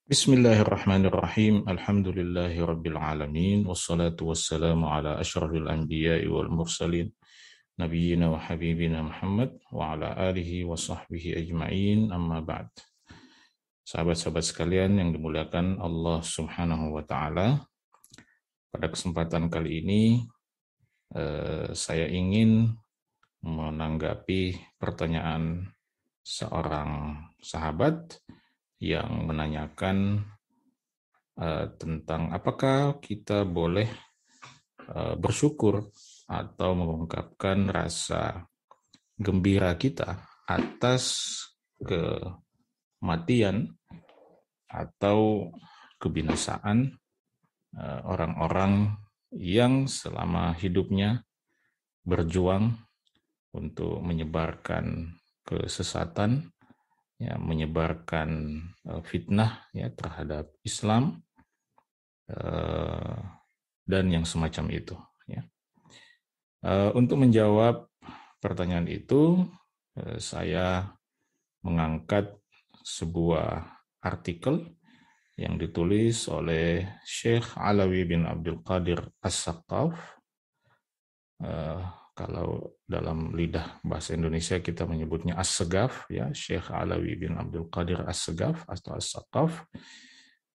Bismillahirrahmanirrahim. Alhamdulillahi rabbil alamin. Wassalatu wassalamu ala asyrafil anbiya'i wal mursalin. Nabiyyina wa habibina Muhammad wa ala alihi wa sahbihi ajma'in. Amma ba'd. Sahabat-sahabat sekalian yang dimuliakan Allah Subhanahu wa taala. Pada kesempatan kali ini saya ingin menanggapi pertanyaan seorang sahabat yang menanyakan tentang apakah kita boleh bersyukur atau mengungkapkan rasa gembira kita atas kematian atau kebinasaan orang-orang yang selama hidupnya berjuang untuk menyebarkan kesesatan, ya, menyebarkan fitnah ya terhadap Islam dan yang semacam itu. Ya. Untuk menjawab pertanyaan itu, saya mengangkat sebuah artikel yang ditulis oleh Syekh Alawi bin Abdul Qadir As-Saqaf. Kalau dalam lidah bahasa Indonesia kita menyebutnya As-Segaf, ya, Syekh Alawi bin Abdul Qadir As-Segaf atau As-Saqaf,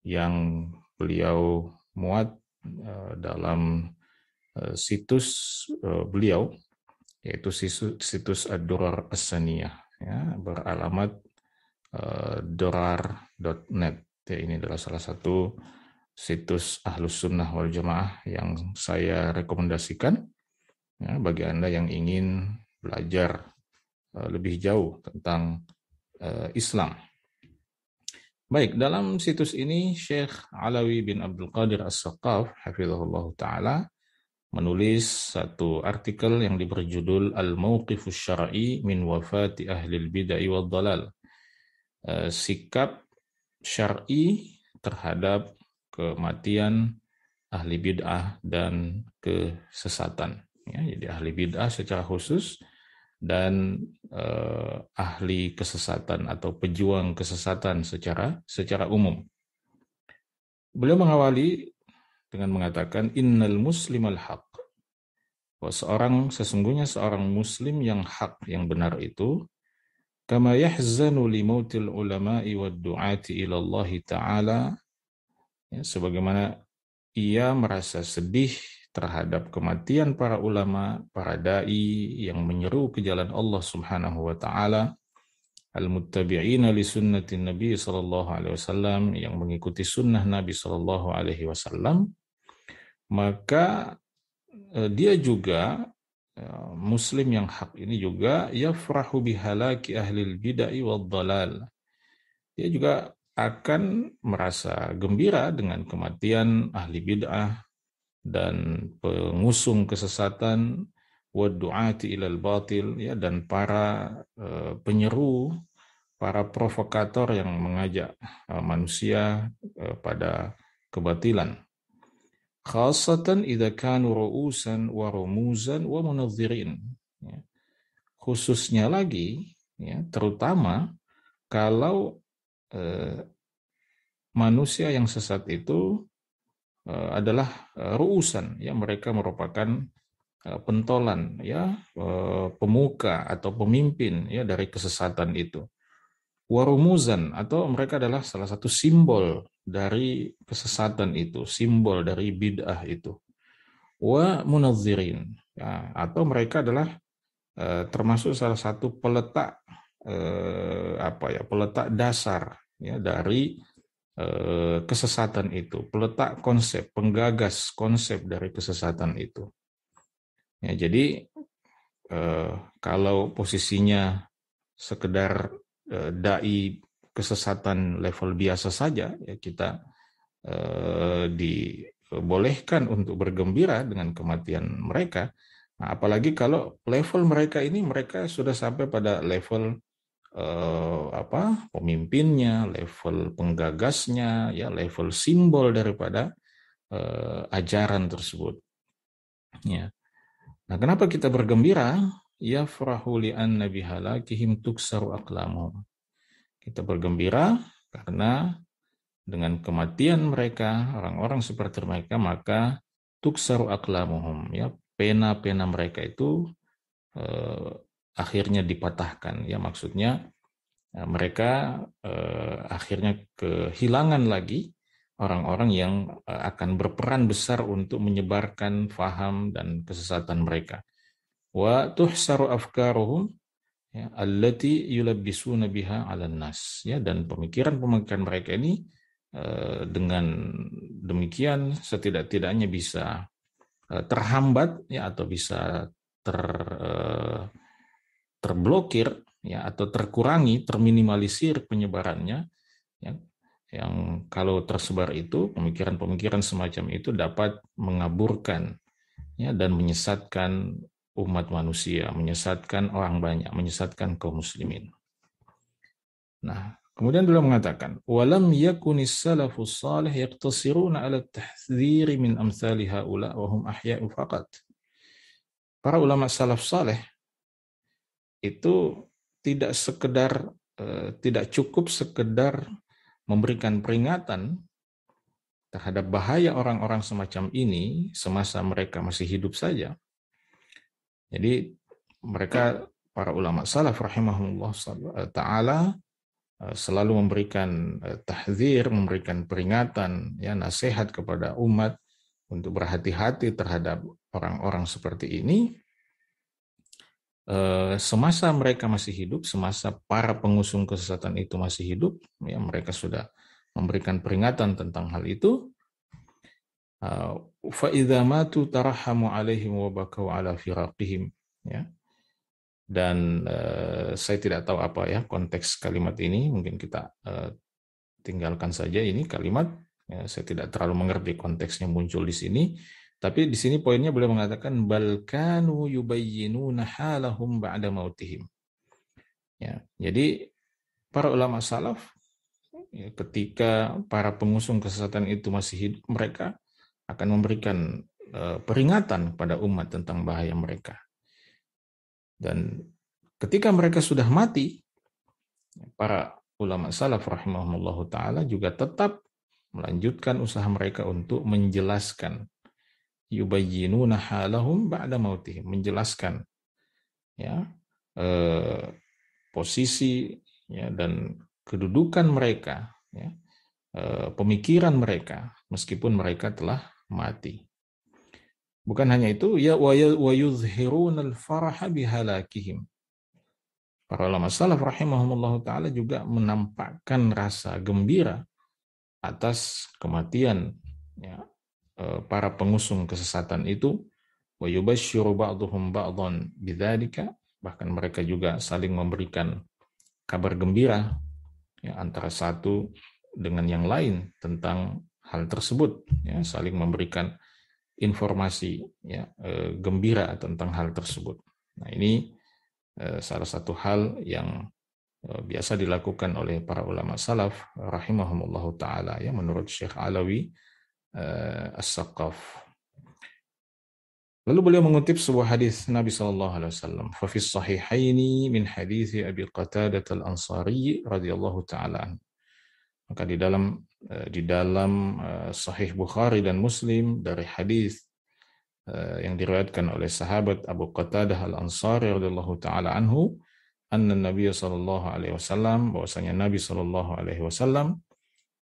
yang beliau muat dalam situs beliau, yaitu situs Ad-Durar As-Saniyah, ya, beralamat dorar.net. Ya, ini adalah salah satu situs Ahlus Sunnah wal Jamaah yang saya rekomendasikan ya, bagi Anda yang ingin belajar lebih jauh tentang Islam. Baik, dalam situs ini Syekh Alawi bin Abdul Qadir As-Saqaf hafizahullah ta'ala menulis satu artikel yang berjudul Al-Mawqifus Syar'i min Wafati Ahlil Bid'ah wad Dhalal. Sikap syar'i terhadap kematian ahli bid'ah dan kesesatan. Ya, jadi ahli bid'ah secara khusus dan ahli kesesatan atau pejuang kesesatan secara umum. Beliau mengawali dengan mengatakan innal muslimal haq. Bahwa sesungguhnya seorang muslim yang hak, yang benar itu kama yahzanu li mautil ulama'i wad du'ati ila Allah ta'ala, ya, sebagaimana ia merasa sedih terhadap kematian para ulama, para dai yang menyeru ke jalan Allah Subhanahu wa taala, al-muttabi'ina li sunnatin Nabi sallallahu alaihi wasallam, yang mengikuti sunnah Nabi sallallahu alaihi wasallam, maka dia juga muslim yang hak ini juga yafrahu bihalaki ahlil bid'ah wad dhalal. Dia juga akan merasa gembira dengan kematian ahli bid'ah dan pengusung kesesatan, wad du'ati ilal batil, ya, dan para penyeru, para provokator yang mengajak manusia pada kebatilan. Khasatan idza kanu ru'usan wa rumuzan wa munadhirin. Ya. Khususnya lagi, ya, terutama kalau manusia yang sesat itu adalah ru'usan, ya, mereka merupakan pentolan, ya, pemuka atau pemimpin, ya, dari kesesatan itu. Warumuzan, atau mereka adalah salah satu simbol dari kesesatan itu, simbol dari bid'ah itu. Wa munadzirin, ya, atau mereka adalah termasuk salah satu peletak peletak dasar, ya, dari kesesatan itu, peletak konsep, penggagas konsep dari kesesatan itu. Ya, jadi kalau posisinya sekedar dai kesesatan level biasa saja, ya, kita dibolehkan untuk bergembira dengan kematian mereka. Nah, apalagi kalau level mereka ini, mereka sudah sampai pada level pemimpinnya, level penggagasnya, ya, level simbol daripada ajaran tersebut. Ya. Nah, kenapa kita bergembira? Yafrahu li'anna bihalakihim tuksaru aqlamuhum. Kita bergembira karena dengan kematian mereka, orang-orang seperti mereka, maka tuksaru aqlamuhum, ya, pena-pena mereka itu eh, akhirnya dipatahkan, ya, maksudnya mereka akhirnya kehilangan lagi orang-orang yang akan berperan besar untuk menyebarkan faham dan kesesatan mereka. Wa tuhsaru afkaruhum, ya, allati yulabbisuna biha 'alan nas, ya, dan pemikiran-pemikiran mereka ini dengan demikian setidak-tidaknya bisa terhambat, ya, atau bisa ter terblokir, ya, atau terkurangi, terminimalisir penyebarannya, ya, yang kalau tersebar itu pemikiran-pemikiran semacam itu dapat mengaburkan, ya, dan menyesatkan umat manusia, menyesatkan orang banyak, menyesatkan kaum muslimin. Nah, kemudian beliau mengatakan, walam yakunis salafus salih yaqtasiruna ala tahdhiri min amsali haula wa hum ahya'u faqat. Para ulama salaf saleh itu tidak sekedar tidak cukup sekedar memberikan peringatan terhadap bahaya orang-orang semacam ini semasa mereka masih hidup saja. Jadi mereka, para ulama salaf rahimahullah taala, selalu memberikan tahdzir, memberikan peringatan, ya, nasihat kepada umat untuk berhati-hati terhadap orang-orang seperti ini semasa mereka masih hidup, semasa para pengusung kesesatan itu masih hidup, ya, mereka sudah memberikan peringatan tentang hal itu. Fa idza matu tarahamu alaihim wa bakau ala firaqihim, ya. Dan saya tidak tahu apa, ya, konteks kalimat ini, mungkin kita tinggalkan saja ini kalimat, ya, saya tidak terlalu mengerti konteksnya muncul di sini. Tapi di sini poinnya beliau mengatakan bal kanu yubayyinuna halahum ba'da mautihim. Ya, jadi para ulama salaf, ya, ketika para pengusung kesesatan itu masih hidup, mereka akan memberikan peringatan kepada umat tentang bahaya mereka. Dan ketika mereka sudah mati, para ulama salaf rahimahumullah taala juga tetap melanjutkan usaha mereka untuk menjelaskan, yubayyinuna halahum ba'da mautihim, menjelaskan, ya, posisi, ya, dan kedudukan mereka, ya, pemikiran mereka meskipun mereka telah mati. Bukan hanya itu, ya, wa yuzhirunal faraha bihalakihim. Para ulama salaf rahimahumullah taala juga menampakkan rasa gembira atas kematian, ya, para pengusung kesesatan itu. Wa yubashshiru ba'dhum ba'dhan bidzalika, bahkan mereka juga saling memberikan kabar gembira, ya, antara satu dengan yang lain tentang hal tersebut, ya, saling memberikan informasi, ya, gembira tentang hal tersebut. Nah, ini salah satu hal yang biasa dilakukan oleh para ulama salaf rahimahumullah taala, ya, menurut Syekh Alawi As-Saqaf. Lalu beliau mengutip sebuah hadis Nabi sallallahu alaihi wasallam, "Fa fi sahihaini min hadits Abi Qatadah al-Ansari radhiyallahu taala." Maka di dalam Sahih Bukhari dan Muslim dari hadis yang diriwayatkan oleh sahabat Abu Qatadah al-Ansari radhiyallahu taala anhu, anna Nabi sallallahu alaihi wasallam, bahwasanya Nabi sallallahu alaihi wasallam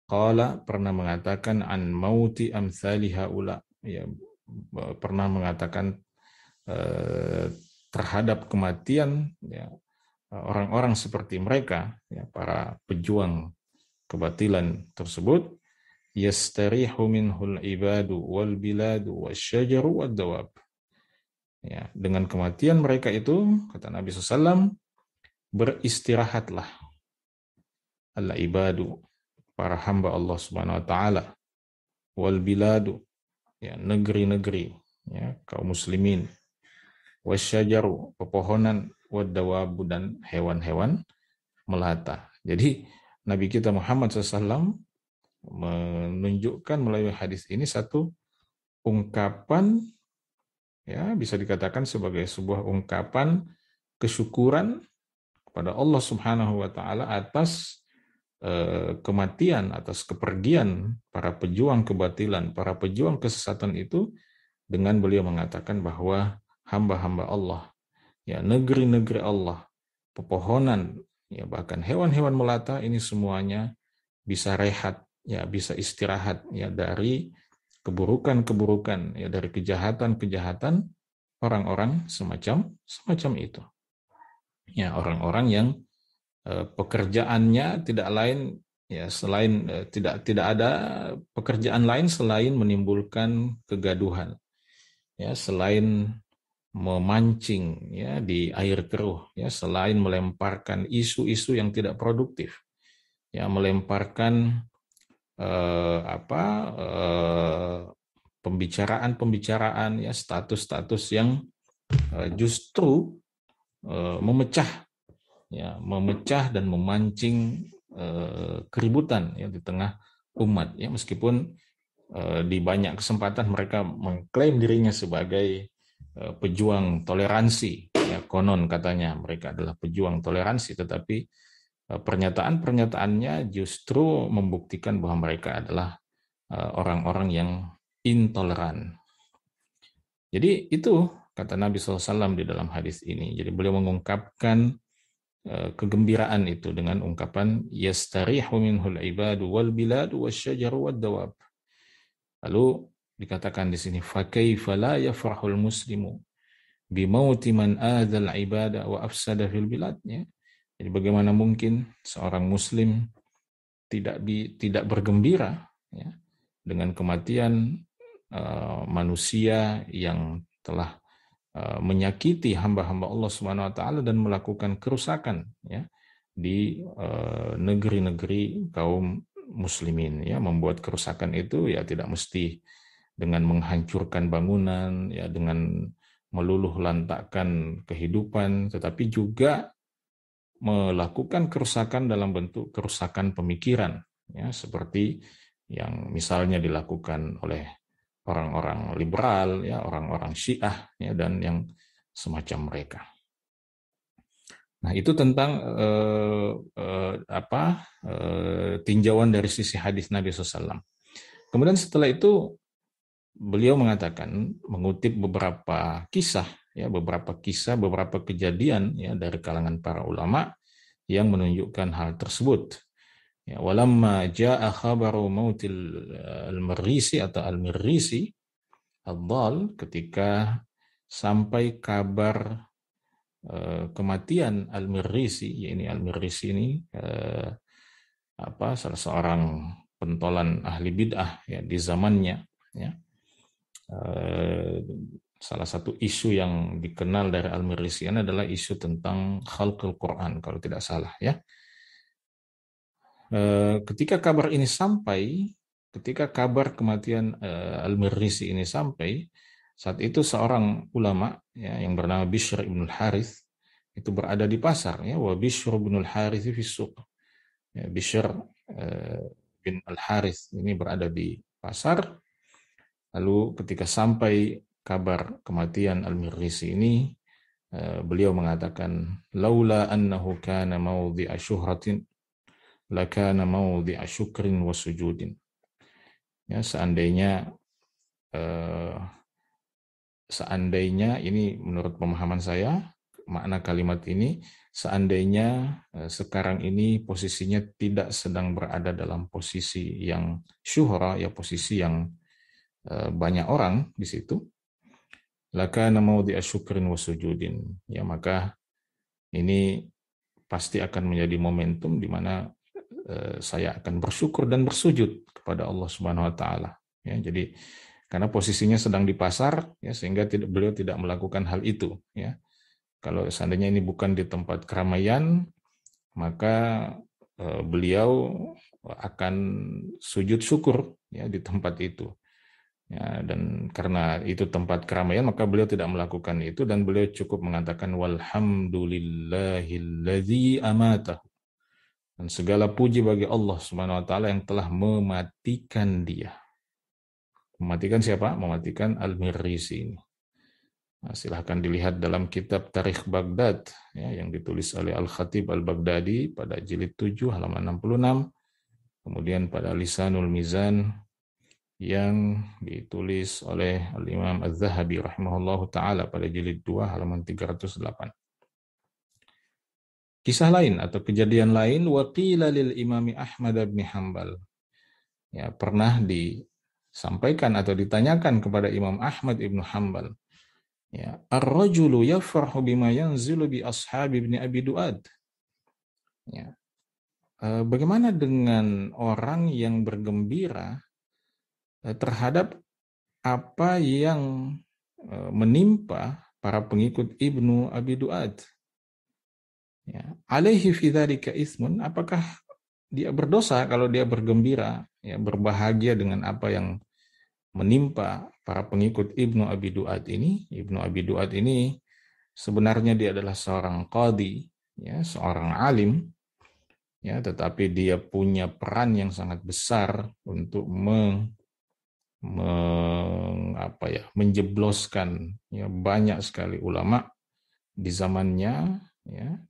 qala, pernah mengatakan, an mauti amsali haula, ya, pernah mengatakan terhadap kematian, ya, orang-orang seperti mereka, ya, para pejuang kebatilan tersebut, yastarihu minhul ibadu wal biladu wasyajaru wad dawab. Ya, dengan kematian mereka itu, kata Nabi SAW, beristirahatlah al ibadu, para hamba Allah Subhanahu wa taala, wal biladu, ya, negeri-negeri, ya, kaum muslimin, wasyajaru, pepohonan, wad dawabu, dan hewan-hewan melata. Jadi Nabi kita Muhammad SAW menunjukkan melalui hadis ini satu ungkapan, ya, bisa dikatakan sebagai sebuah ungkapan kesyukuran kepada Allah Subhanahu wa taala atas kematian, atas kepergian para pejuang kebatilan, para pejuang kesesatan itu, dengan beliau mengatakan bahwa hamba-hamba Allah, ya, negeri-negeri Allah, pepohonan, ya, bahkan hewan-hewan melata ini semuanya bisa rehat, ya, bisa istirahat, ya, dari keburukan-keburukan, ya, dari kejahatan-kejahatan orang-orang semacam itu. Ya, orang-orang yang pekerjaannya tidak lain, ya, selain tidak ada pekerjaan lain selain menimbulkan kegaduhan, ya, selain memancing, ya, di air keruh, ya, selain melemparkan isu-isu yang tidak produktif, ya, melemparkan pembicaraan-pembicaraan, ya, status-status yang justru memecah, ya, memecah dan memancing keributan, ya, di tengah umat, ya, meskipun di banyak kesempatan mereka mengklaim dirinya sebagai pejuang toleransi, ya, konon katanya mereka adalah pejuang toleransi, tetapi pernyataan-pernyataannya justru membuktikan bahwa mereka adalah orang-orang yang intoleran. Jadi itu kata Nabi SAW di dalam hadis ini. Jadi beliau mengungkapkan kegembiraan itu dengan ungkapan yastarihu minhul ibadu wal biladu wasyajaru wad dawab. Lalu dikatakan di sini fa kaifa la yafrahul muslimu bimauti man adzal ibada wa afsada fil bilad, ya. Jadi bagaimana mungkin seorang muslim tidak bergembira, ya, dengan kematian manusia yang telah menyakiti hamba-hamba Allah Subhanahu wa taala dan melakukan kerusakan, ya, di negeri-negeri kaum muslimin, ya. Membuat kerusakan itu, ya, tidak mesti dengan menghancurkan bangunan, ya, dengan meluluh lantakkan kehidupan, tetapi juga melakukan kerusakan dalam bentuk kerusakan pemikiran, ya, seperti yang misalnya dilakukan oleh orang-orang liberal, ya, orang-orang Syiah, ya, dan yang semacam mereka. Nah, itu tentang tinjauan dari sisi hadis Nabi SAW. Kemudian setelah itu beliau mengatakan, mengutip beberapa kisah, ya, beberapa kejadian, ya, dari kalangan para ulama yang menunjukkan hal tersebut. Ya, walamma jaa khabaru mautil al-Marrisi atau al-Mirrisi ad-Dhal, ketika sampai kabar kematian al-Mirrisi, ini al-Mirrisi ini salah seorang pentolan ahli bid'ah, ya, di zamannya, ya. Salah satu isu yang dikenal dari al-Mirrisi adalah isu tentang khalqul Quran kalau tidak salah, ya. Ketika kabar kematian al-Mirrisi ini sampai, saat itu seorang ulama, ya, yang bernama Bishr ibn al-Harith itu berada di pasar, ya, wa Bishr ibn al-Harith fi suq. Ya, Bishr bin al-Harith ini berada di pasar. Lalu ketika sampai kabar kematian al-Mirrisi ini, beliau mengatakan, laula annahu kana mawdhi'a syuhratin lakana mawdhi'a syukrin wa sujudin. Ya, seandainya ini menurut pemahaman saya, makna kalimat ini, seandainya sekarang ini posisinya tidak sedang berada dalam posisi yang syuhra, ya, posisi yang banyak orang di situ, lakana mawdhi'a syukrin wa sujudin, ya, maka ini pasti akan menjadi momentum di mana saya akan bersyukur dan bersujud kepada Allah Subhanahu wa taala, ya. Jadi karena posisinya sedang di pasar, ya, sehingga beliau tidak melakukan hal itu, ya. Kalau seandainya ini bukan di tempat keramaian, maka beliau akan sujud syukur, ya, di tempat itu. Ya, dan karena itu tempat keramaian, maka beliau tidak melakukan itu, dan beliau cukup mengatakan walhamdulillahilladzi amatahu. Dan segala puji bagi Allah Subhanahu wa taala yang telah mematikan dia. Mematikan siapa? Mematikan al-Mirrisi ini. Nah, silahkan dilihat dalam kitab Tarikh Baghdad ya, yang ditulis oleh Al-Khatib Al-Baghdadi pada jilid 7 halaman 66. Kemudian pada Lisanul Mizan yang ditulis oleh Al-Imam Az-Zahabi rahimahullahu taala pada jilid 2 halaman 308. Kisah lain atau kejadian lain, waqila lil Imami Ahmad bin Hanbal. Ya, pernah disampaikan atau ditanyakan kepada Imam Ahmad ibn Hanbal. Ya, ar-rajulu yafrahu bima yanzilu bi ashabi ibn Abi Duad. Ya. Bagaimana dengan orang yang bergembira terhadap apa yang menimpa para pengikut Ibnu Abi Duad? Ya, alaihi fi dzalika ismun, apakah dia berdosa kalau dia bergembira, ya, berbahagia dengan apa yang menimpa para pengikut Ibnu Abi Duad ini? Ibnu Abi Duad ini sebenarnya dia adalah seorang qadhi, ya, seorang alim, ya, tetapi dia punya peran yang sangat besar untuk menjebloskan ya, banyak sekali ulama di zamannya ya,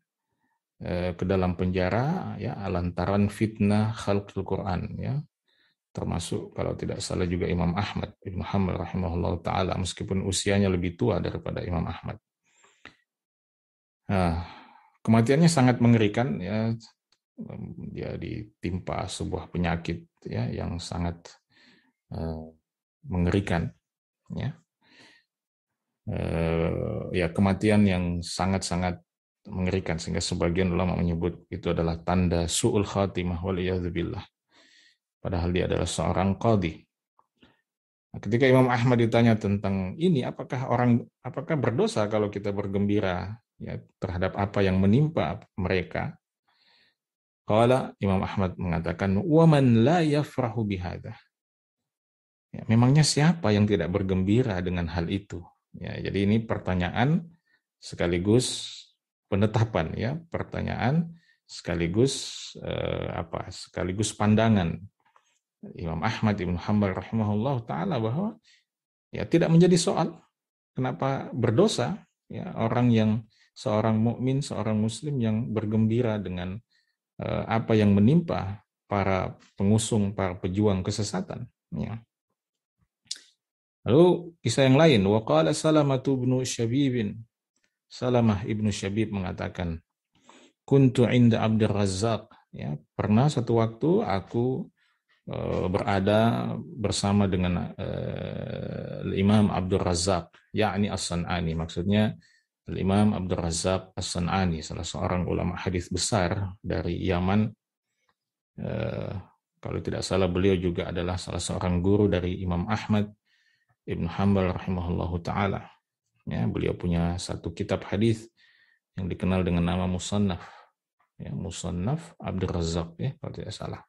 ke dalam penjara ya, lantaran fitnah khalqul Quran ya, termasuk kalau tidak salah juga Imam Ahmad Ibn Hanbal rahimahullah taala, meskipun usianya lebih tua daripada Imam Ahmad. Nah, kematiannya sangat mengerikan ya, dia ditimpa sebuah penyakit ya yang sangat mengerikan ya. Ya, kematian yang sangat-sangat mengerikan sehingga sebagian ulama menyebut itu adalah tanda su'ul khatimah waliyadzubillah, padahal dia adalah seorang qadhi. Nah, ketika Imam Ahmad ditanya tentang ini, apakah berdosa kalau kita bergembira ya, terhadap apa yang menimpa mereka? Qala, Imam Ahmad mengatakan, wa man la yafrahu bihadza. Ya, memangnya siapa yang tidak bergembira dengan hal itu? Ya, jadi ini pertanyaan sekaligus penetapan ya, pertanyaan sekaligus sekaligus pandangan Imam Ahmad Ibn Hanbal rahimahullah taala bahwa ya tidak menjadi soal kenapa berdosa ya orang yang seorang mukmin, seorang muslim yang bergembira dengan apa yang menimpa para pengusung, para pejuang kesesatan ya. Lalu kisah yang lain, waqala Salamah ibnu Syabib. Salamah ibnu Syabib mengatakan, kuntu inda Abdur Razzaq. Ya, pernah satu waktu aku berada bersama dengan Imam Abdur Razzaq, yakni As-San'ani. Maksudnya Imam Abdur Razzaq As-San'ani, salah seorang ulama hadis besar dari Yaman. Kalau tidak salah beliau juga adalah salah seorang guru dari Imam Ahmad Ibn Hanbal rahimahullahu ta'ala. Ya, beliau punya satu kitab hadis yang dikenal dengan nama Musannaf. Ya, Musannaf Abdur Razzaq ya, kalau tidak salah.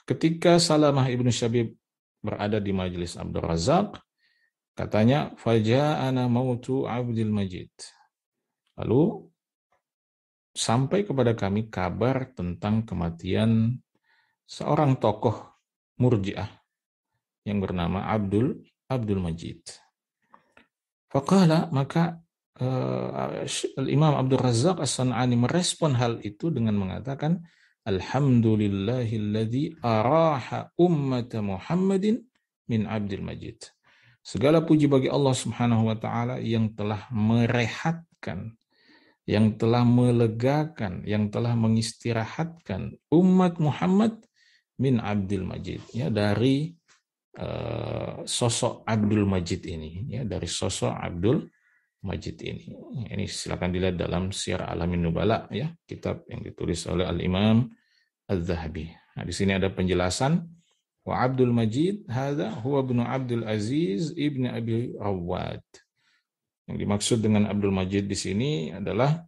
Ketika Salamah ibnu Syabib berada di majelis Abdur Razzaq, katanya, faja'ana mautu Abdul Majid. Lalu sampai kepada kami kabar tentang kematian seorang tokoh Murji'ah yang bernama Abdul Majid. Faqala, maka Imam Abdur Razzaq As-San'ani merespon hal itu dengan mengatakan, alhamdulillahilladzi araha ummata Muhammadin min Abdul Majid. Segala puji bagi Allah Subhanahu wa taala yang telah merehatkan, yang telah melegakan, yang telah mengistirahatkan umat Muhammad min Abdul Majid, ya, dari sosok Abdul Majid ini, ya, dari sosok Abdul Majid ini. Ini silakan dilihat dalam Syiar Alamin Nubala ya, kitab yang ditulis oleh Al-Imam Az-Zahabi. Nah, di sini ada penjelasan, wa Abdul Majid hadza huwa ibnu Abdul Aziz ibnu Abi Rawad. Yang dimaksud dengan Abdul Majid di sini adalah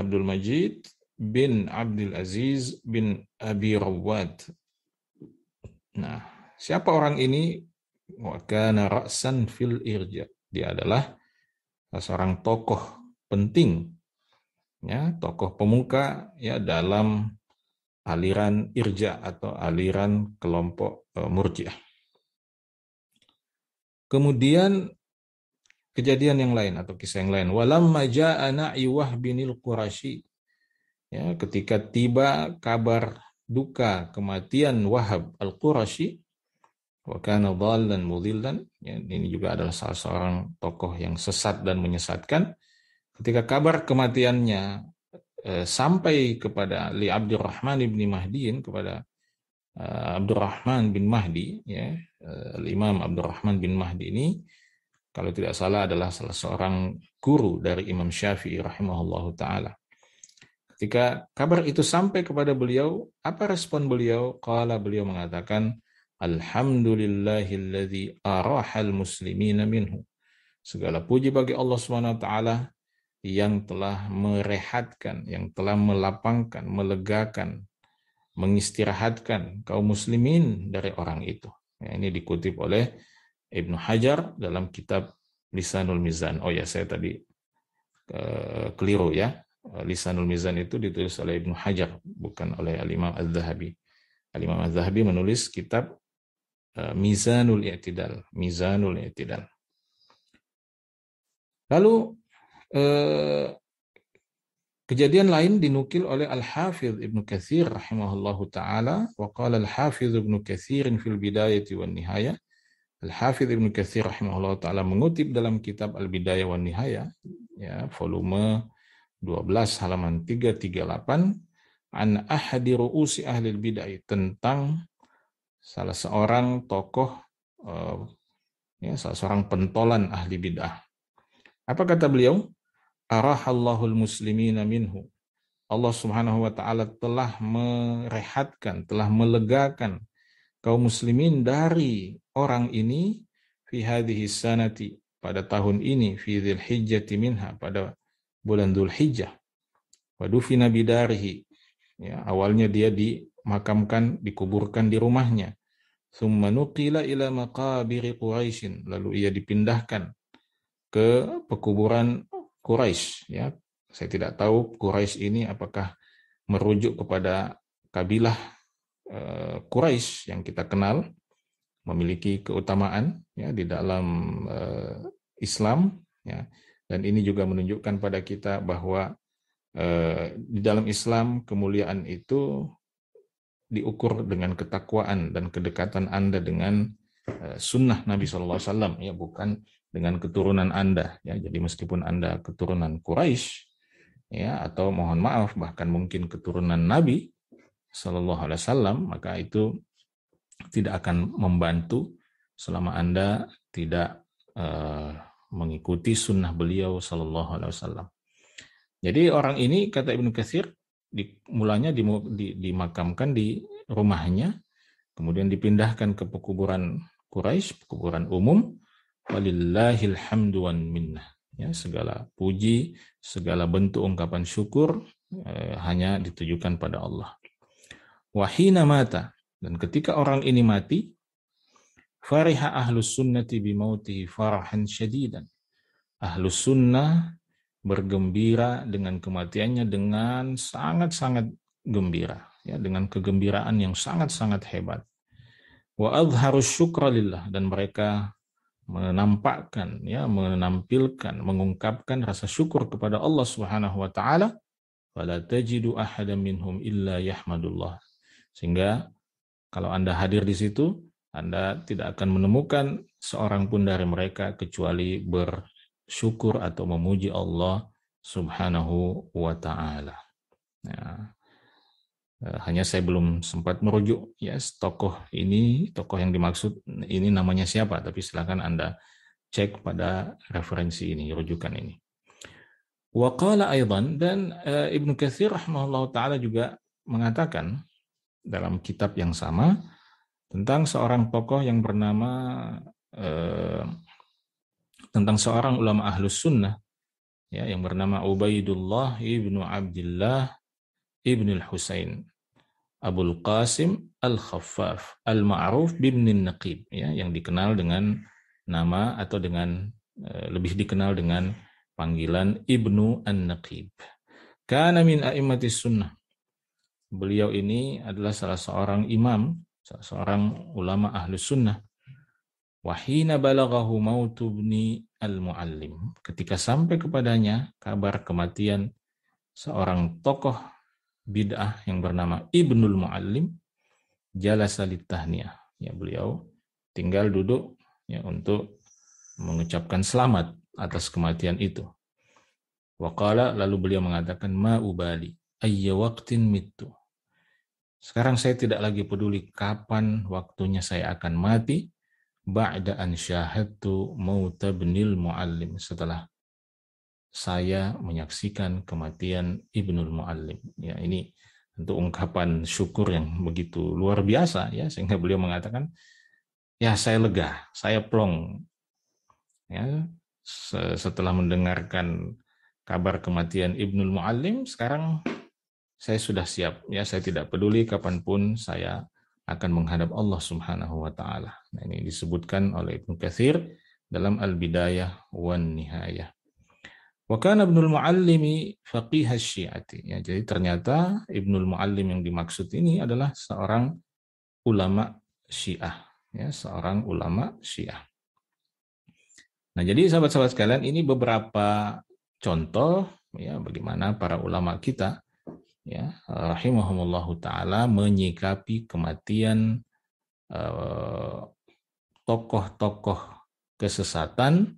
Abdul Majid bin Abdul Aziz bin Abi Rawad. Nah, siapa orang ini? Wa kana ra'san fil irja. Dia adalah seorang tokoh penting, ya, tokoh pemuka ya dalam aliran irja atau aliran kelompok Murji'ah. Kemudian kejadian yang lain atau kisah yang lain. Walamma ja'a na'i Wahbinil Qurasyi. Ya, ketika tiba kabar duka kematian Wahab Al-Qurasyi, wa kana dhallan mudhillan, ya, ini juga adalah salah seorang tokoh yang sesat dan menyesatkan. Ketika kabar kematiannya sampai kepada Li Abdurrahman bin Mahdiin, kepada Abdurrahman bin Mahdi, ya, Imam Abdurrahman bin Mahdi ini kalau tidak salah adalah salah seorang guru dari Imam Syafi'i rahimahullahu taala. Ketika kabar itu sampai kepada beliau, apa respon beliau? Qala, beliau mengatakan, alhamdulillahilladzi arahal muslimina minhu. Segala puji bagi Allah Subhanahu wa taala yang telah merehatkan, yang telah melapangkan, melegakan, mengistirahatkan kaum muslimin dari orang itu. Ya, ini dikutip oleh Ibnu Hajar dalam kitab Lisanul Mizan. Oh ya, saya tadi keliru ya. Lisanul Mizan itu ditulis oleh Ibnu Hajar, bukan oleh Al-Imam Az-Zahabi. Al-Imam Az-Zahabi menulis kitab Mizanul I'tidal. Mizanul I'tidal. Lalu kejadian lain dinukil oleh Al-Hafidh Ibnu Katsir rahimahullahu taala, wa qala Al-Hafidh Ibnu Katsir fil Bidayah wan Nihayah. Al-Hafidh Ibnu Katsir rahimahullahu taala mengutip dalam kitab Al-Bidayah wan Nihayah, ya, volume 12 halaman 338, an ahadi ru'usi ahli bid'ah, tentang salah seorang tokoh, ya, salah seorang pentolan ahli bid'ah. Apa kata beliau? Arahallahul muslimina minhu. Allah Subhanahu wa taala telah merehatkan, telah melegakan kaum muslimin dari orang ini fi hadhihi sanati, pada tahun ini, fi dzulhijjati minha, pada bulan Dzulhijjah. Wa dufina bidarihi, ya, awalnya dia dimakamkan, dikuburkan di rumahnya. Tsumma nuqila ila maqabir Quraisy, lalu ia dipindahkan ke pekuburan Quraisy, ya. Saya tidak tahu Quraisy ini apakah merujuk kepada kabilah Quraisy yang kita kenal memiliki keutamaan, ya, di dalam Islam, ya. Dan ini juga menunjukkan pada kita bahwa di dalam Islam kemuliaan itu diukur dengan ketakwaan dan kedekatan Anda dengan sunnah Nabi SAW, ya, bukan dengan keturunan Anda, ya. Jadi meskipun Anda keturunan Quraisy, ya, atau mohon maaf bahkan mungkin keturunan Nabi SAW, maka itu tidak akan membantu selama Anda tidak mengikuti sunnah beliau SAW. Jadi orang ini, kata Ibnu Katsir, mulanya dimakamkan di rumahnya, kemudian dipindahkan ke pekuburan Quraisy, pekuburan umum. Walillahil hamdu wan minnah. Ya, segala puji, segala bentuk ungkapan syukur hanya ditujukan pada Allah. Wahina mata, dan ketika orang ini mati, fariha ahlus sunnati bimautihi farahan syadidan. Ahlus sunnah bergembira dengan kematiannya dengan sangat-sangat gembira, ya, dengan kegembiraan yang sangat-sangat hebat. Wa adharus syukra lillah, dan mereka menampakkan, ya, menampilkan, mengungkapkan rasa syukur kepada Allah Subhanahu wa taala. Wala tajidu ahadan minhum illa yahmadullah. Sehingga kalau Anda hadir di situ, Anda tidak akan menemukan seorang pun dari mereka kecuali bersyukur atau memuji Allah Subhanahu wa taala. Ya. Hanya saya belum sempat merujuk, ya, tokoh yang dimaksud ini namanya siapa, tapi silakan Anda cek pada referensi ini, rujukan ini. Wa qala aidan, dan Ibnu Katsir rahimahullahu taala juga mengatakan dalam kitab yang sama tentang seorang tokoh yang bernama tentang seorang ulama ahlus sunnah, ya, yang bernama Ubaidullah ibnu Abdullah ibnu al-Husain Abul Qasim Al-Khaffaf Al-Ma'ruf bin Naqib, ya, yang dikenal dengan nama atau dengan lebih dikenal dengan panggilan Ibnu An-Naqib. Kana min a'immatis sunnah. Beliau ini adalah salah seorang imam, salah seorang ulama ahlus sunnah. Wahina balaghahu mautu ibni al-muallim. Ketika sampai kepadanya kabar kematian seorang tokoh bid'ah yang bernama Ibnul Muallim, jalasa litahniyah. Ya, beliau tinggal duduk ya untuk mengucapkan selamat atas kematian itu. Waqala, lalu beliau mengatakan, ma ubali ayya waqtin mitu. Sekarang saya tidak lagi peduli kapan waktunya saya akan mati, ba'da an syahadtu mauta ibnil muallim, setelah saya menyaksikan kematian Ibnul Muallim. Ya, ini untuk ungkapan syukur yang begitu luar biasa ya, sehingga beliau mengatakan, ya saya lega, saya plong ya setelah mendengarkan kabar kematian Ibnul Muallim. Sekarang saya sudah siap ya, saya tidak peduli kapanpun saya akan menghadap Allah Subhanahu wa taala. Nah, ini disebutkan oleh Ibnu Katsir dalam Al-Bidayah wan Nihayah. Wa kana Ibnul Muallimi faqih Syi'ati. Ya, jadi ternyata Ibnul Muallim yang dimaksud ini adalah seorang ulama Syiah, ya, seorang ulama Syiah. Nah, jadi sahabat-sahabat sekalian, ini beberapa contoh ya bagaimana para ulama kita ya rahimahumullahu taala menyikapi kematian tokoh-tokoh kesesatan,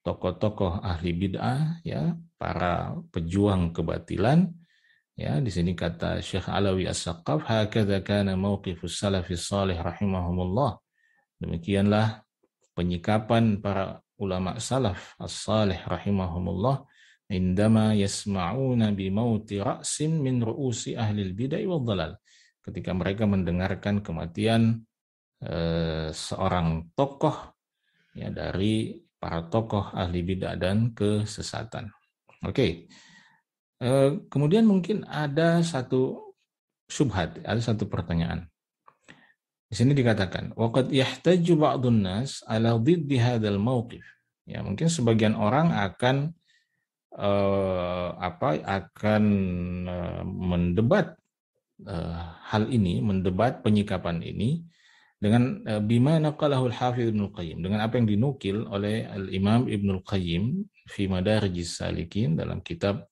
tokoh-tokoh ahli bid'ah ya, para pejuang kebatilan. Ya, di sini kata Syekh Alawi As-Saqaf, hakadza kana mauqifus salafis salih rahimahumullah. Demikianlah penyikapan para ulama salaf as-salih rahimahumullah indama yasma'una bi mauti ra'sin min ru'usi ahli bid'ah wal dhalal. Ketika mereka mendengarkan kematian seorang tokoh ya dari para tokoh ahli bid'ah dan kesesatan. Oke. Kemudian mungkin ada satu syubhat, ada satu pertanyaan. Di sini dikatakan, waqad yahtaju ba'dun nas ala dhiddi hadzal mauqif. Ya, mungkin sebagian orang akan mendebat hal ini, mendebat penyikapan ini dengan bima naqalahu al-Hafidz Ibnu Qayyim, dengan apa yang dinukil oleh Al-Imam Ibnu Qayyim fi Madarijis Salikin, dalam kitab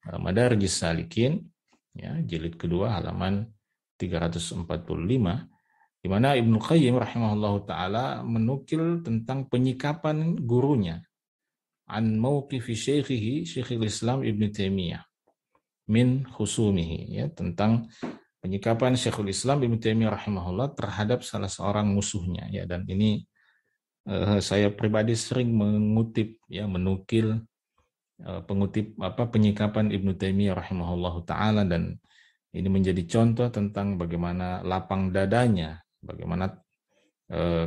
Madarijis Salikin ya, jilid kedua halaman 345, di mana Ibnu Qayyim rahimahullahu taala menukil tentang penyikapan gurunya an mauqifi syaikhihi Syekhul Islam Ibnu Taimiyah min khusumihi, ya, tentang penyikapan Syekhul Islam Ibnu Taimiyah rahimahullah terhadap salah seorang musuhnya ya. Dan ini saya pribadi sering mengutip ya, menukil penyikapan Ibnu Taimiyah rahimahullahu taala, dan ini menjadi contoh tentang bagaimana lapang dadanya, bagaimana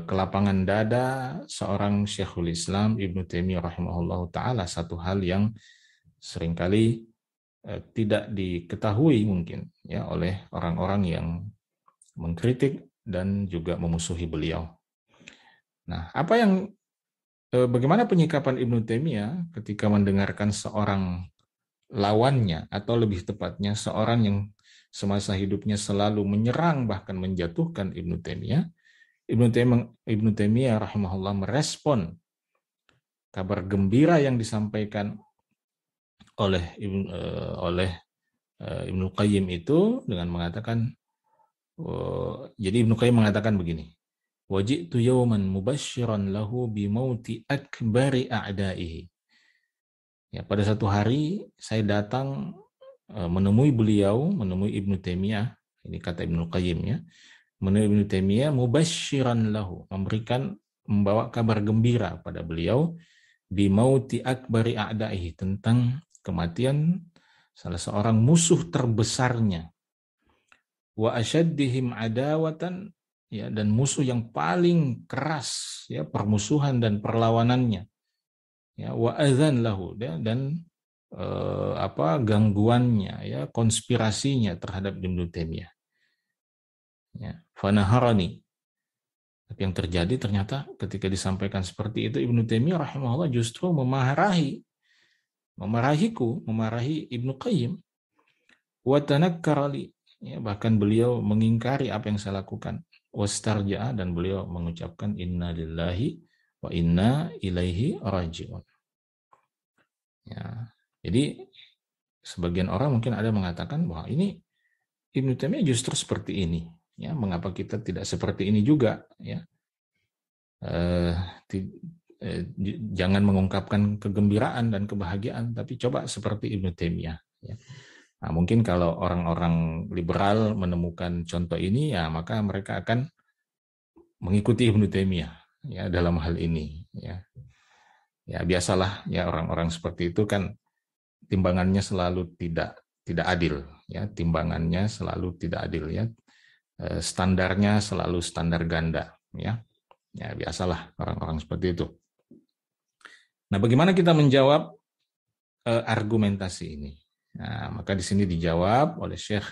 kelapangan dada seorang Syekhul Islam Ibnu Taimiyah rahimahullahu taala, satu hal yang seringkali tidak diketahui mungkin ya oleh orang-orang yang mengkritik dan juga memusuhi beliau. Nah, bagaimana penyikapan Ibnu Taimiyah ketika mendengarkan seorang lawannya, atau lebih tepatnya seorang yang semasa hidupnya selalu menyerang bahkan menjatuhkan Ibnu Taimiyah. Ibnu Taimiyah rahimahullah merespon kabar gembira yang disampaikan oleh Ibnu Qayyim itu dengan mengatakan, jadi Ibnu Qayyim mengatakan begini, waji'tu yawman mubasyiran lahu bimauti akbari a'daihi. Ya, pada satu hari saya datang menemui Ibnu Taimiyah, ini kata Ibnu Qayyim ya, menemui Ibnu Taimiyah mubasyiran lahu, membawa kabar gembira pada beliau bimauti akbari a'daihi, tentang kematian salah seorang musuh terbesarnya, wa asyaddihim adawatan, ya, dan musuh yang paling keras ya permusuhan dan perlawanannya, ya, wa adzan lahu, ya, dan gangguannya ya, konspirasinya terhadap Ibnu Taimiyah. Ya, fanaharani. Tapi yang terjadi ternyata ketika disampaikan seperti itu, Ibnu Taimiyah rahimahullah justru memarahi Ibnu Qayyim. Wa tanakkara li, ya, bahkan beliau mengingkari apa yang saya lakukan. wastarja'a, dan beliau mengucapkan inna lillahi wa inna ilaihi raji'un. Ya. Jadi sebagian orang mungkin ada mengatakan bahwa ini Ibnu Taimiyah justru seperti ini. Ya, mengapa kita tidak seperti ini juga? Ya, jangan mengungkapkan kegembiraan dan kebahagiaan, tapi coba seperti Ibnu Taimiyah. Ya. Nah, mungkin kalau orang-orang liberal menemukan contoh ini, ya maka mereka akan mengikuti Ibnu Taimiyah ya dalam hal ini. Ya biasalah ya, orang-orang seperti itu kan timbangannya selalu tidak adil. Ya, timbangannya selalu tidak adil. Ya, standarnya selalu standar ganda. Ya biasalah orang-orang seperti itu. Nah, bagaimana kita menjawab argumentasi ini? Nah, maka di sini dijawab oleh Syekh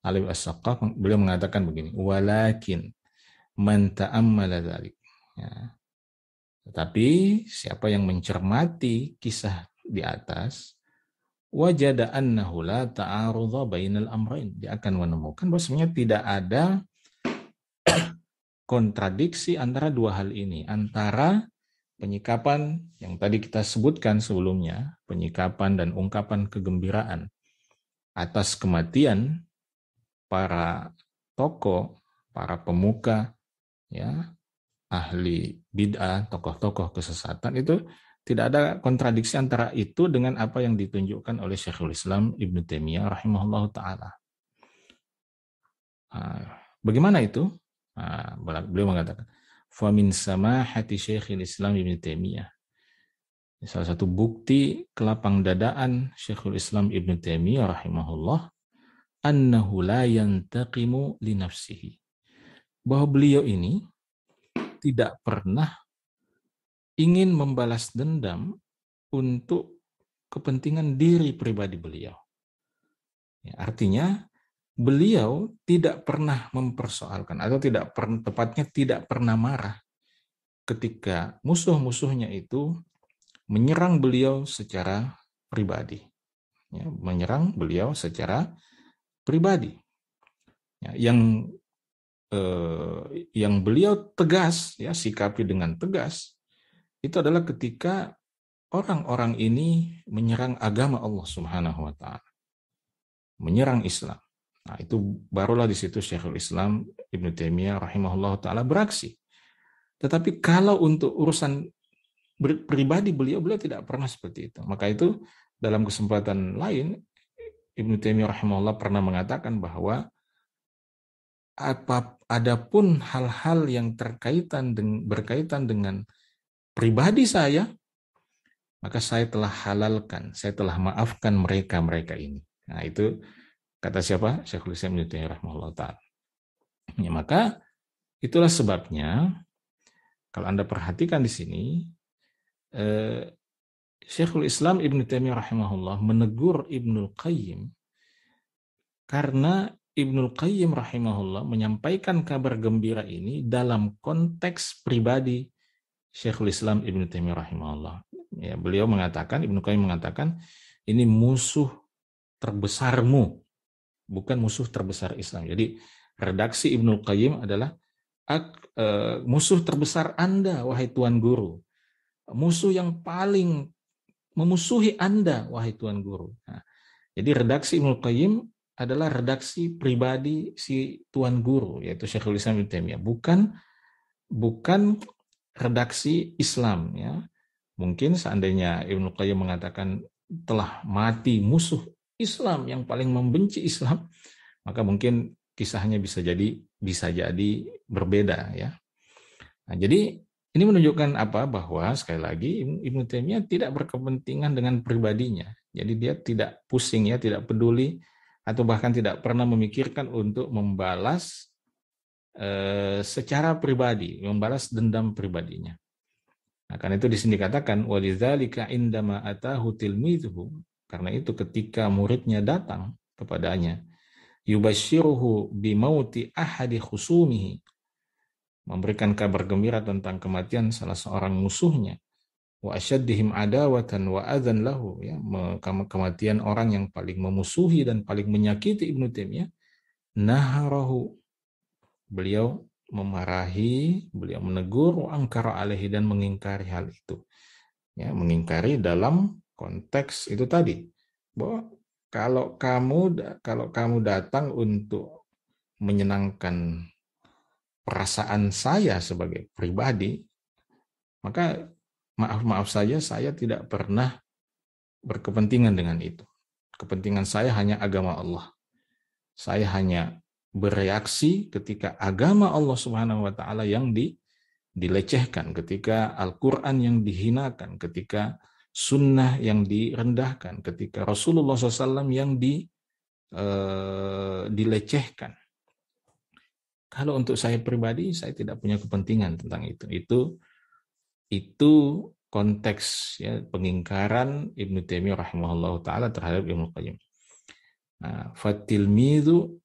Alwi As-Saqqaf. Beliau mengatakan begini, walakin man ta'ammala dzalik. Ya. Tetapi siapa yang mencermati kisah di atas, wajada annahu la ta'arudha bainal amrain. Dia akan menemukan bahwasanya tidak ada kontradiksi antara dua hal ini, antara penyikapan yang tadi kita sebutkan sebelumnya, penyikapan dan ungkapan kegembiraan atas kematian para tokoh, para pemuka, ya, ahli bid'ah, tokoh-tokoh kesesatan, itu tidak ada kontradiksi antara itu dengan apa yang ditunjukkan oleh Syekhul Islam Ibnu Taimiyah rahimahullah ta'ala. Bagaimana itu? Beliau mengatakan, famin samahati Syekhul Islam Ibnu Taimiyah. Salah satu bukti kelapang dadaan Syekhul Islam Ibnu Taimiyah rahimahullah, annahu la yantaqimu li nafsihi. Bahwa beliau ini tidak pernah ingin membalas dendam untuk kepentingan diri pribadi beliau. Ya, artinya beliau tidak pernah mempersoalkan atau tepatnya tidak pernah marah ketika musuh-musuhnya itu menyerang beliau secara pribadi. Ya, menyerang beliau secara pribadi. Ya, yang beliau tegas, ya, sikapi dengan tegas, itu adalah ketika orang-orang ini menyerang agama Allah Subhanahu wa Ta'ala, menyerang Islam. Nah, itu barulah di situ Syekhul Islam Ibnu Taimiyah rahimahullah ta'ala beraksi. Tetapi kalau untuk urusan pribadi beliau tidak pernah seperti itu. Maka itu dalam kesempatan lain Ibnu Taimiyah rahimahullah pernah mengatakan bahwa adapun hal-hal yang berkaitan dengan pribadi saya, maka saya telah halalkan, saya telah maafkan mereka ini. Nah, itu kata siapa? Syekhul Islam Ibnu Taimiyah rahimahullah ta'ala. Ya, maka itulah sebabnya kalau Anda perhatikan di sini, Syekhul Islam Ibnu Taimiyah rahimahullah menegur Ibnul Qayyim karena Ibnul Qayyim rahimahullah menyampaikan kabar gembira ini dalam konteks pribadi Syekhul Islam Ibnu Taimiyah rahimahullah. Ya, beliau mengatakan, Ibnu Qayyim mengatakan, ini musuh terbesarmu, bukan musuh terbesar Islam. Jadi redaksi Ibnul Qayyim adalah musuh terbesar Anda, wahai Tuan Guru. Musuh yang paling memusuhi Anda, wahai Tuan Guru. Nah, jadi redaksi Ibnul Qayyim adalah redaksi pribadi si Tuan Guru, yaitu Syekhul Islam Ibnu Taimiyah, bukan redaksi Islam. Ya. Mungkin seandainya Ibnul Qayyim mengatakan telah mati musuh Islam yang paling membenci Islam, maka mungkin kisahnya bisa jadi berbeda. Ya. Nah, jadi ini menunjukkan apa? Bahwa sekali lagi Ibnu Taimiyah tidak berkepentingan dengan pribadinya. Jadi dia tidak pusing, ya, tidak peduli, atau bahkan tidak pernah memikirkan untuk membalas secara pribadi, membalas dendam pribadinya. Nah, karena itu di sini dikatakan walidzalika indama atahu tilmidhu, karena itu ketika muridnya datang kepadanya, yubashiruhu bimauti ahadi khusumihi, memberikan kabar gembira tentang kematian salah seorang musuhnya, wa asyaddihim adawatan wa adzan lahu, ya, kematian orang yang paling memusuhi dan paling menyakiti Ibnu Taimiyah, naharahu, beliau memarahi, beliau menegur, wa angkara alaihi, dan mengingkari hal itu. Ya, mengingkari dalam konteks itu tadi, bahwa kalau kamu datang untuk menyenangkan perasaan saya sebagai pribadi, maka maaf saja, saya tidak pernah berkepentingan dengan itu. Kepentingan saya hanya agama Allah. Saya hanya bereaksi ketika agama Allah Subhanahu wa taala yang dilecehkan, ketika Al-Qur'an yang dihinakan, ketika sunnah yang direndahkan, ketika Rasulullah SAW yang dilecehkan. Kalau untuk saya pribadi, saya tidak punya kepentingan tentang itu. Itu konteks ya pengingkaran Ibnu Taimiyah rahimahullah taala terhadap Ibnu Qayyim. Nah, fatilmidhu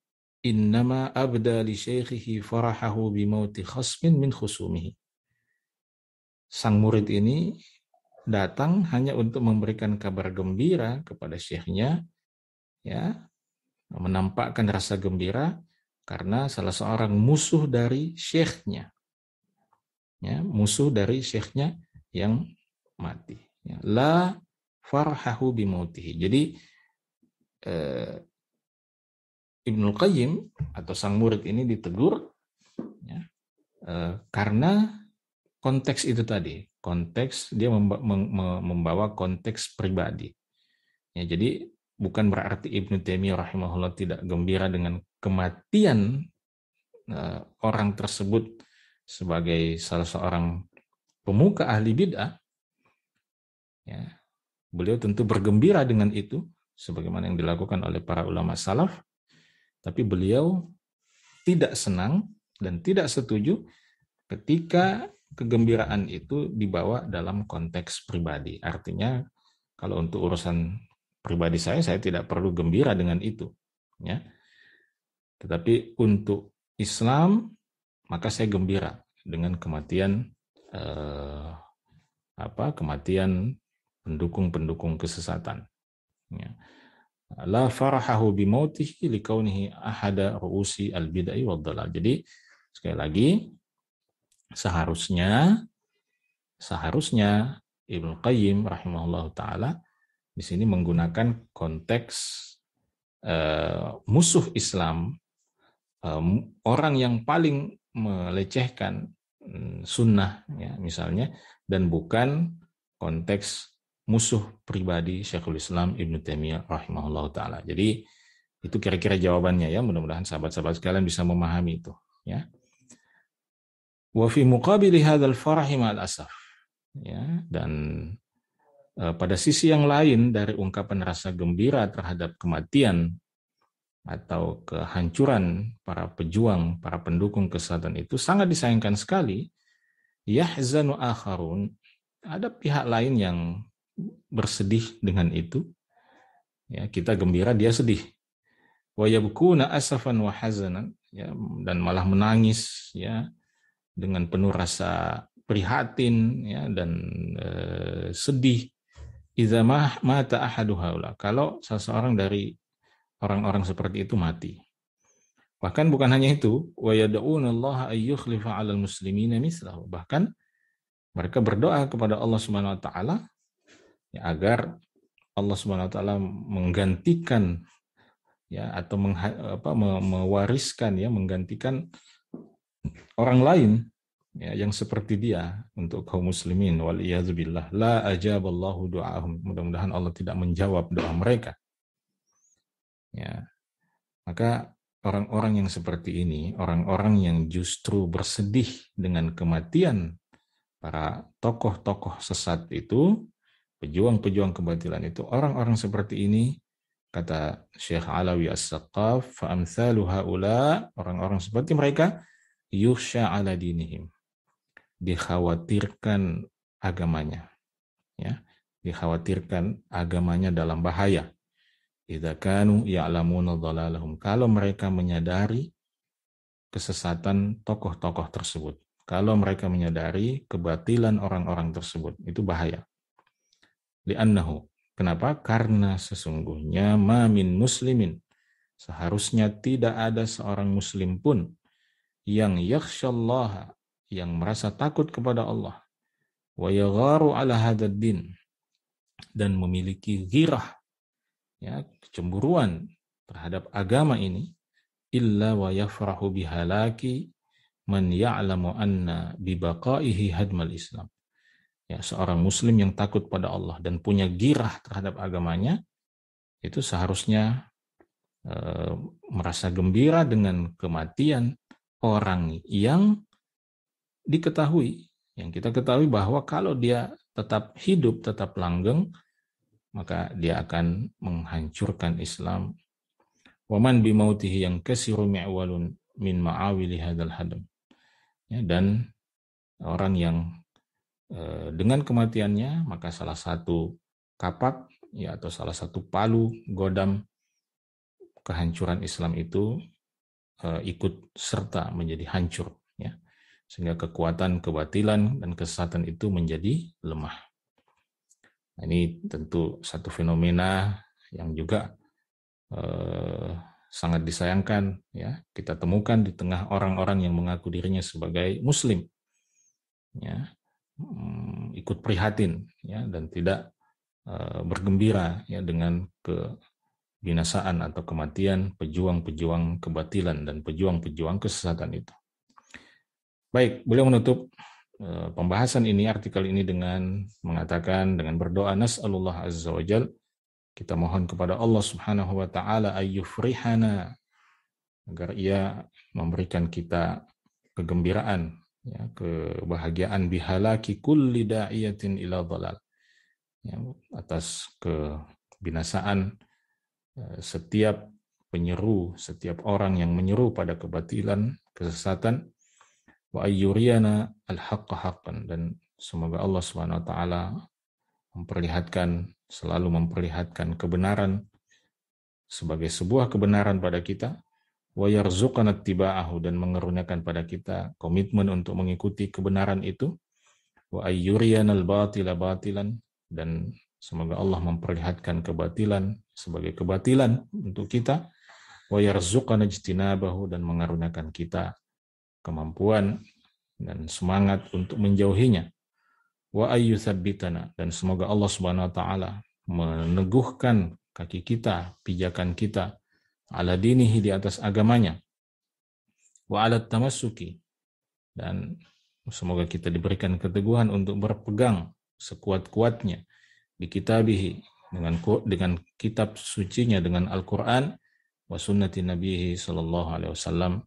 innama abda li syaikhihi farahahu bimauti khasmin min khusumihi. Sang murid ini datang hanya untuk memberikan kabar gembira kepada syekhnya, ya, menampakkan rasa gembira karena salah seorang musuh dari syekhnya, ya, musuh dari syekhnya yang mati. Ya, la farhahu bimautihi. Jadi Ibnu Qayyim atau sang murid ini ditegur ya, karena konteks itu tadi, konteks dia membawa konteks pribadi. Ya, jadi bukan berarti Ibnu Taimiyah rahimahullah tidak gembira dengan kematian orang tersebut sebagai salah seorang pemuka ahli bid'ah. Ya, beliau tentu bergembira dengan itu, sebagaimana yang dilakukan oleh para ulama salaf, tapi beliau tidak senang dan tidak setuju ketika kegembiraan itu dibawa dalam konteks pribadi. Artinya, kalau untuk urusan pribadi saya tidak perlu gembira dengan itu. Ya. Tetapi untuk Islam, maka saya gembira dengan kematian kematian pendukung-pendukung kesesatan. Ya. La farahahu bimautihi likaunihi ahada ru'usi al-bid'ah wad dhalal. Jadi sekali lagi seharusnya Ibnu Qayyim rahimahullah taala di sini menggunakan konteks musuh Islam, orang yang paling melecehkan sunnah ya misalnya, dan bukan konteks musuh pribadi Syekhul Islam Ibnu Taimiyah rahimahullah taala. Jadi itu kira-kira jawabannya ya, mudah-mudahan sahabat-sahabat sekalian bisa memahami itu ya. Wa fi muqabili hadzal farahi ma'al asaf. Ya, dan pada sisi yang lain dari ungkapan rasa gembira terhadap kematian atau kehancuran para pejuang, para pendukung kesesatan itu sangat disayangkan sekali. Yahzanu akharun, ada pihak lain yang bersedih dengan itu. Ya, kita gembira, dia sedih. Wa yabkuna asafan wa hazanan, ya, dan malah menangis ya dengan penuh rasa prihatin ya dan sedih. Idza mata ahadu haula, kalau seseorang dari orang-orang seperti itu mati. Bahkan bukan hanya itu, wa yad'una Allah ay yukhlifa 'alal muslimina mislahu. Bahkan mereka berdoa kepada Allah Subhanahu wa taala ya, agar Allah Subhanahu wa taala menggantikan ya atau mewariskan ya, menggantikan orang lain ya yang seperti dia untuk kaum muslimin. Wal iyadzubillah, la ajaballahu du'ahum. Mudah-mudahan Allah tidak menjawab doa mereka. Ya. Maka orang-orang yang seperti ini, orang-orang yang justru bersedih dengan kematian para tokoh-tokoh sesat itu, pejuang-pejuang kebatilan itu, orang-orang seperti ini, kata Syekh Alawi As-Saqaf, fa'amthalu haula, orang-orang seperti mereka, yukhsha ala dinihim, dikhawatirkan agamanya, ya, dikhawatirkan agamanya dalam bahaya. Idza kanu ya'lamuna dhalalahum, kalau mereka menyadari kesesatan tokoh-tokoh tersebut, kalau mereka menyadari kebatilan orang-orang tersebut, itu bahaya. Li'annahu, kenapa? Karena sesungguhnya ma min muslimin, seharusnya tidak ada seorang muslim pun yang yakhsyallaha, yang merasa takut kepada Allah, wa yagharu ala hadzal din, dan memiliki ghirah, ya, kecemburuan terhadap agama ini, illa wa yafrahu bihalaki man ya'lamu anna bibaqaihi hadmal Islam. Ya, seorang muslim yang takut pada Allah dan punya girah terhadap agamanya, itu seharusnya merasa gembira dengan kematian orang yang diketahui, yang kita ketahui bahwa kalau dia tetap hidup, tetap langgeng, maka dia akan menghancurkan Islam. Waman bimautihi yang kasiru mi'walun min ma'awili hadal hadam. Ya, dan orang yang dengan kematiannya, maka salah satu kapak, ya, atau salah satu palu godam kehancuran Islam itu ikut serta menjadi hancur, ya, sehingga kekuatan kebatilan dan kesesatan itu menjadi lemah. Nah, ini tentu satu fenomena yang juga sangat disayangkan, ya, kita temukan di tengah orang-orang yang mengaku dirinya sebagai Muslim, ya, ikut prihatin, ya, dan tidak bergembira, ya, dengan kebinasaan atau kematian pejuang-pejuang kebatilan dan pejuang-pejuang kesesatan itu. Baik, beliau menutup pembahasan ini, artikel ini, dengan mengatakan, dengan berdoa, nas'alullah azza wa jal, kita mohon kepada Allah subhanahu wa ta'ala ayyufrihana, agar ia memberikan kita kegembiraan, ya, kebahagiaan, bihalaki kulli da'iyatin ila dhalal, ya, atas kebinasaan setiap penyeru, setiap orang yang menyeru pada kebatilan, kesesatan, wa ayyuriyana al-haqqa haqqan, dan semoga Allah Subhanahu wa taala selalu memperlihatkan kebenaran sebagai sebuah kebenaran pada kita, wa yarzuqana ittiba'ahu, dan mengeruniakan pada kita komitmen untuk mengikuti kebenaran itu, wa ayyuriyana al-batila batilan, dan semoga Allah memperlihatkan kebatilan sebagai kebatilan untuk kita, wa yarzuqana ijtinabahu, dan mengaruniakan kita kemampuan dan semangat untuk menjauhinya, wa ayyutsabbitana, dan semoga Allah Subhanahu wa taala meneguhkan kaki kita, pijakan kita, ala dinihi, di atas agamanya, wa ala tamassuki, dan semoga kita diberikan keteguhan untuk berpegang sekuat-kuatnya di kitabihi, dengan kitab sucinya, dengan Al-Quran, wa sunnati nabihi sallallahu alaihi wasallam,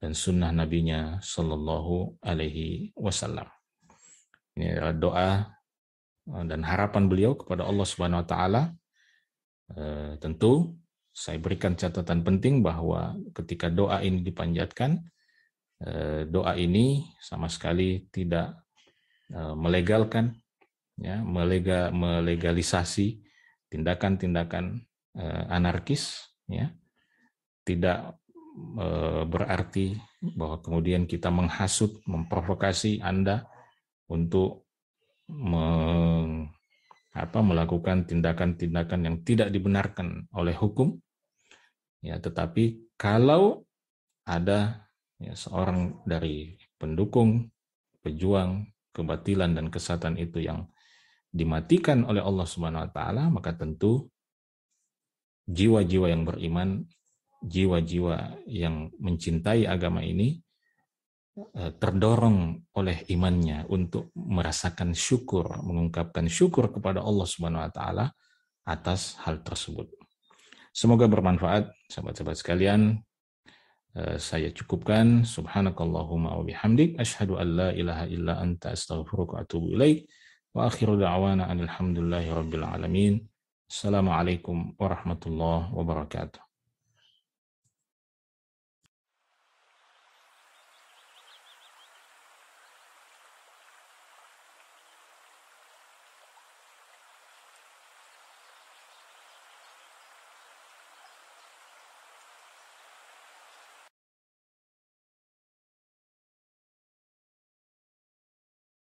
dan sunnah nabinya sallallahu alaihi wasallam. Ini adalah doa dan harapan beliau kepada Allah Subhanahu wa taala. Tentu saya berikan catatan penting bahwa ketika doa ini dipanjatkan, doa ini sama sekali tidak melegalkan, ya, melegalisasi tindakan-tindakan anarkis, ya, tidak berarti bahwa kemudian kita menghasut, memprovokasi Anda untuk melakukan tindakan-tindakan yang tidak dibenarkan oleh hukum, ya, tetapi kalau ada, ya, seorang dari pendukung, pejuang kebatilan dan kesesatan itu yang dimatikan oleh Allah Subhanahu wa taala, maka tentu jiwa-jiwa yang beriman, jiwa-jiwa yang mencintai agama ini terdorong oleh imannya untuk merasakan syukur, mengungkapkan syukur kepada Allah Subhanahu wa taala atas hal tersebut. Semoga bermanfaat, sahabat-sahabat sekalian. Saya cukupkan. Subhanakallahumma wa bihamdik, asyhadu an la ilaha illa anta, astaghfiruka wa atubu ilaik. Wa akhiru da'wana alhamdulillahi rabbil alamin. Assalamualaikum warahmatullahi wabarakatuh.